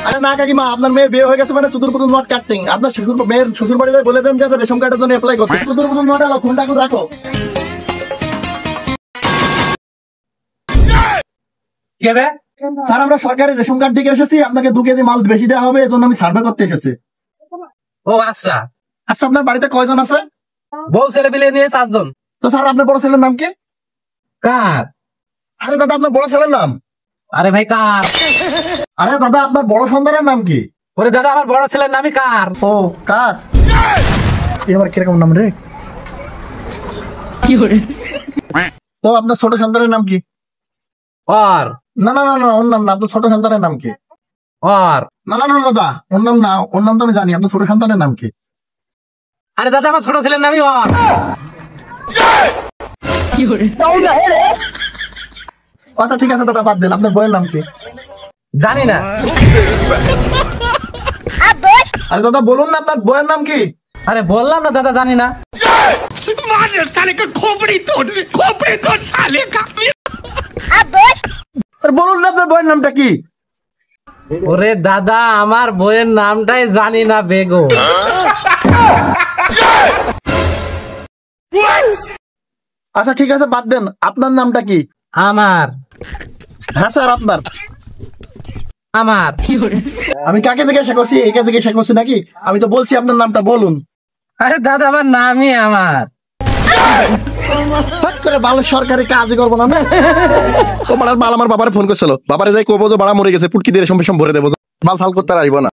আরে না কাকিমা, আপনার মেয়ে বিয়ে হয়ে গেছে মানে চতুর পুতুল নট কাটিং। আপনার মেয়ের শ্বশুর বাড়িতে বলে দেন যে রেশন কার্ডের জন্য অ্যাপ্লাই করতে। চতুর পুতুল নট আলো, ফোনটা এখন রাখো। স্যার, আমরা সরকারি রেশন কার্ড থেকে এসেছি, আপনাকে 2 কেজি মাল বেশি দেওয়া হবে, এজন্য আমি সার্ভে করতে এসেছি। ও আচ্ছা। আচ্ছা, আপনার বাড়িতে কয়জন আছে? বউ ছেলে মিলে নিয়ে 4 জন। তো স্যার, আপনার বড় ছেলের নাম কি? কার? আরে দাদা, আপনার বড় ছেলের নাম? আরে ভাই কার? আরে দাদা, আপনার বড় সন্তানের নাম কি? ওরে দাদা, আমার বড় ছেলের নামই কার। ও কার? এবার কিরকম নাম রে? তো আপনার ছোট সন্তানের নাম কি? ওর। না না না না, ওর নাম না, আপনার ছোট সন্তানের নাম কি? ওর। না না না দাদা, ওর নাম না, ওর নাম তো আমি জানি, আপনার ছোট সন্তানের নাম কি? আরে দাদা, আমার ছোট ছেলের নামই ওর। আচ্ছা ঠিক আছে দাদা, বাদ দেন। আপনার বইয়ের নাম কি? জানি না। আরে দাদা বলুন না, আপনার বইয়ের নাম কি? আরে বললাম না দাদা, জানি না। আরে বলুন না, আপনার বইয়ের নামটা কি? ওরে দাদা, আমার বইয়ের নামটাই জানি না বেগো। আচ্ছা ঠিক আছে, বাদ দেন। আপনার নামটা কি? আমার। হ্যাঁ স্যার, আপনার। আমার। আমি কাকে জিজ্ঞাসা করছি? একে জিজ্ঞাসা করছি নাকি? আমি তো বলছি আপনার নামটা বলুন। আরে দাদা, আমার নামই আমার। ভালো সরকারি কাজই করবো না। ও মাল আমার বাবারে ফোন করছিল, বাবারে যাই কবো যে বাড়া মরে গেছে, পুটকি দিয়ে রেশম ভরে দেবো, মাল ফাল করতে আসবো না।